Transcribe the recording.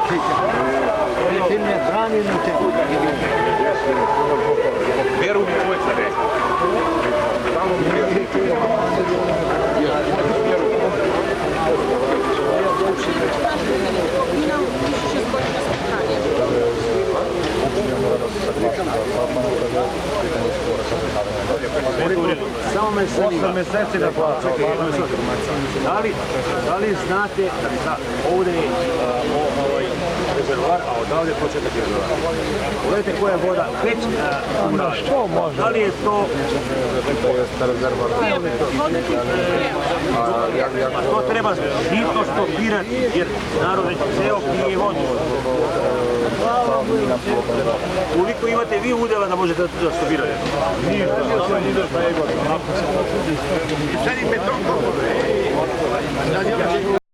Ti me brani na tebe. Vjeru mi tvoj care. Samo mi vjeru. Samo me zanima. 8 mjeseci da plaća. Da li znate da ovdje je rezervoar, a odavde početak rezervoara? Pogledajte koja je voda već uradi. Da li je to... A to treba hitno stopirati jer narod već ceo pije vodu. Koliko imate vi udjela da možete da stopirate? Sad im beton koliko.